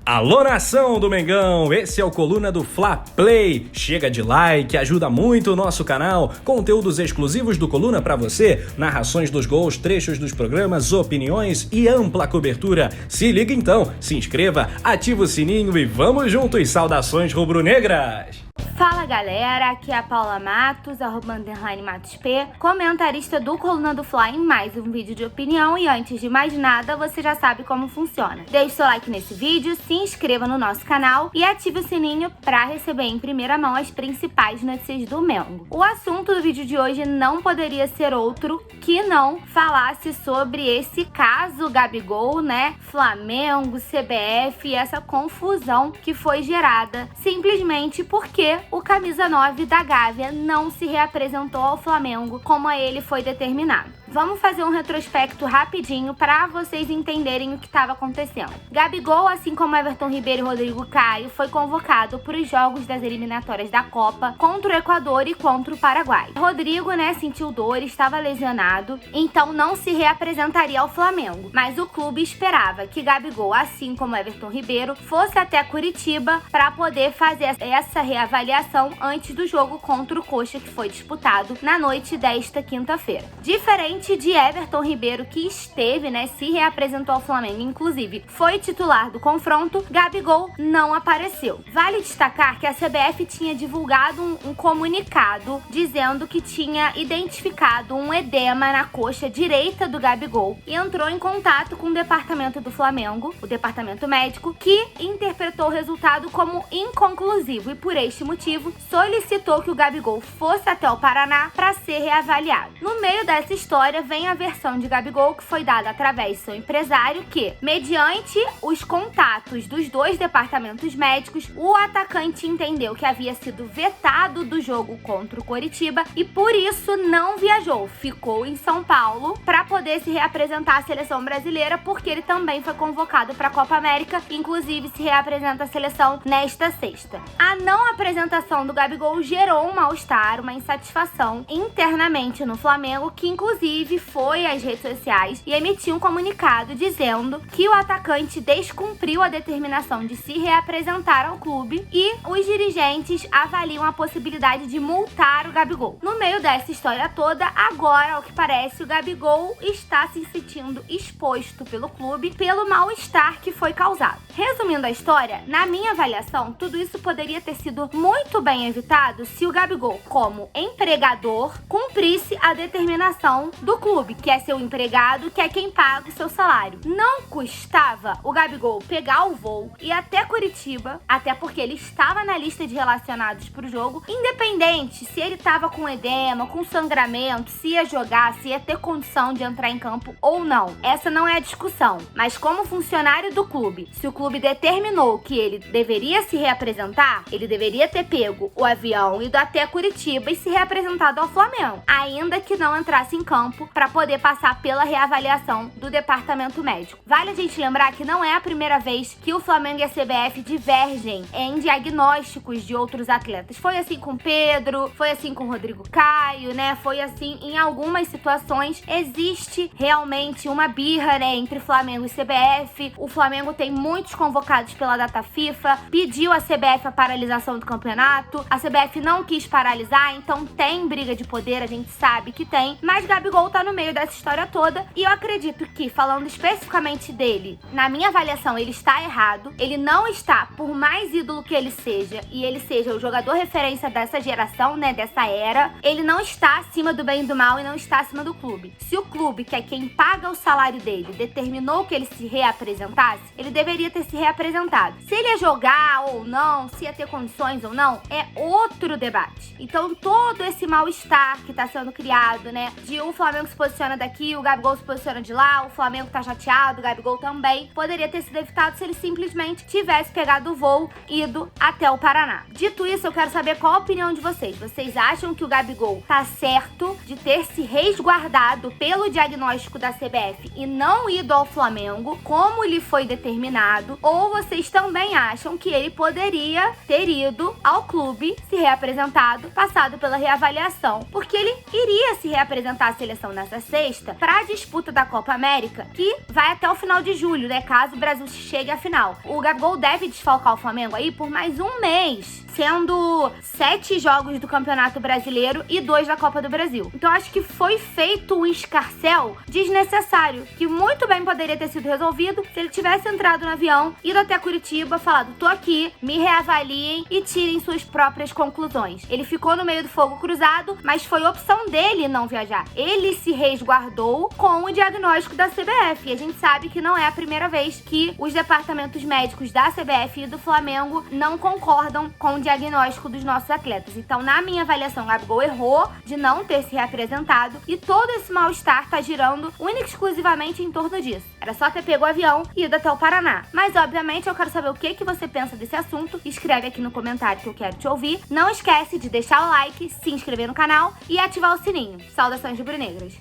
Alô, nação do Mengão, esse é o Coluna do Fla Play. Chega de like, ajuda muito o nosso canal. Conteúdos exclusivos do Coluna pra você, narrações dos gols, trechos dos programas, opiniões e ampla cobertura. Se liga então, se inscreva, ativa o sininho e vamos juntos, saudações rubro-negras! Fala galera, aqui é a Paula Matos, @_MatosP, comentarista do Coluna do Fla em mais um vídeo de opinião. E antes de mais nada, você já sabe como funciona. Deixe seu like nesse vídeo, se inscreva no nosso canal e ative o sininho para receber em primeira mão as principais notícias do Mengo. O assunto do vídeo de hoje não poderia ser outro que não falasse sobre esse caso Gabigol, né? Flamengo, CBF e essa confusão que foi gerada simplesmente porque o camisa 9 da Gávea não se reapresentou ao Flamengo como a ele foi determinado. Vamos fazer um retrospecto rapidinho para vocês entenderem o que estava acontecendo. Gabigol, assim como Everton Ribeiro e Rodrigo Caio, foi convocado para os jogos das eliminatórias da Copa contra o Equador e contra o Paraguai. Rodrigo, sentiu dor, estava lesionado, então não se reapresentaria ao Flamengo. Mas o clube esperava que Gabigol, assim como Everton Ribeiro, fosse até Curitiba para poder fazer essa reavaliação antes do jogo contra o Coxa, que foi disputado na noite desta quinta-feira. Diferente de Everton Ribeiro, que esteve, se reapresentou ao Flamengo, inclusive foi titular do confronto, Gabigol não apareceu. Vale destacar que a CBF tinha divulgado um comunicado dizendo que tinha identificado um edema na coxa direita do Gabigol e entrou em contato com o departamento do Flamengo, o departamento médico, que interpretou o resultado como inconclusivo e por este motivo solicitou que o Gabigol fosse até o Paraná para ser reavaliado. No meio dessa história vem a versão de Gabigol que foi dada através de seu empresário que, mediante os contatos dos dois departamentos médicos, o atacante entendeu que havia sido vetado do jogo contra o Coritiba e por isso não viajou, ficou em São Paulo para poder se reapresentar à seleção brasileira, porque ele também foi convocado para a Copa América, inclusive se reapresenta à seleção nesta sexta. A não apresentação do Gabigol gerou um mal-estar, uma insatisfação internamente no Flamengo, que inclusive foi às redes sociais e emitiu um comunicado dizendo que o atacante descumpriu a determinação de se reapresentar ao clube e os dirigentes avaliam a possibilidade de multar o Gabigol. No meio dessa história toda, agora, ao que parece, o Gabigol está se sentindo exposto pelo clube pelo mal-estar que foi causado. Resumindo a história, na minha avaliação, tudo isso poderia ter sido muito bem evitado se o Gabigol, como empregador, cumprisse a determinação do clube, que é seu empregado, que é quem paga o seu salário. Não custava o Gabigol pegar o voo e ir até Curitiba, até porque ele estava na lista de relacionados para o jogo, independente se ele estava com edema, com sangramento, se ia jogar, se ia ter condição de entrar em campo ou não. Essa não é a discussão. Mas como funcionário do clube, se o clube determinou que ele deveria se reapresentar, ele deveria ter pego o avião, ido até Curitiba e se reapresentado ao Flamengo, ainda que não entrasse em campo para poder passar pela reavaliação do departamento médico. Vale a gente lembrar que não é a primeira vez que o Flamengo e a CBF divergem em diagnósticos de outros atletas. Foi assim com Pedro, foi assim com Rodrigo Caio, foi assim em algumas situações. Existe realmente uma birra, entre Flamengo e CBF. O Flamengo tem muitos convocados pela data FIFA, pediu à CBF a paralisação do campeonato, a CBF não quis paralisar, então tem briga de poder, a gente sabe que tem, mas Gabigol tá no meio dessa história toda e eu acredito que, falando especificamente dele, na minha avaliação, ele está errado. Ele não está, por mais ídolo que ele seja, e ele seja o jogador referência dessa geração, dessa era, ele não está acima do bem e do mal e não está acima do clube. Se o clube, que é quem paga o salário dele, determinou que ele se reapresentasse, ele deveria ter se reapresentado. Se ele ia jogar ou não, se ia ter condições ou não, é outro debate. Então, todo esse mal-estar que tá sendo criado, de o Flamengo se posiciona daqui, o Gabigol se posiciona de lá, o Flamengo tá chateado, o Gabigol também, poderia ter sido evitado se ele simplesmente tivesse pegado o voo e ido até o Paraná. Dito isso, eu quero saber qual a opinião de vocês. Vocês acham que o Gabigol tá certo de ter se resguardado pelo diagnóstico da CBF e não ido ao Flamengo, como lhe foi determinado? Ou vocês também acham que ele poderia ter ido ao clube, se reapresentado, passado pela reavaliação, porque ele iria se reapresentar à seleção seleção nessa sexta para a disputa da Copa América, que vai até o final de julho, né? Caso o Brasil chegue à final. O Gabigol deve desfalcar o Flamengo aí por mais um mês, sendo 7 jogos do Campeonato Brasileiro e 2 da Copa do Brasil. Então acho que foi feito um escarcéu desnecessário, que muito bem poderia ter sido resolvido se ele tivesse entrado no avião, ido até Curitiba, falado: tô aqui, me reavaliem e tirem suas próprias conclusões. Ele ficou no meio do fogo cruzado, mas foi opção dele não viajar. Ele se resguardou com o diagnóstico da CBF. E a gente sabe que não é a primeira vez que os departamentos médicos da CBF e do Flamengo não concordam com o diagnóstico dos nossos atletas. Então, na minha avaliação, o Gabigol errou de não ter se reapresentado e todo esse mal-estar tá girando única e exclusivamente em torno disso. Era só ter pego o avião e ido até o Paraná. Mas, obviamente, eu quero saber o que você pensa desse assunto. Escreve aqui no comentário que eu quero te ouvir. Não esquece de deixar o like, se inscrever no canal e ativar o sininho. Saudações rubro-negras.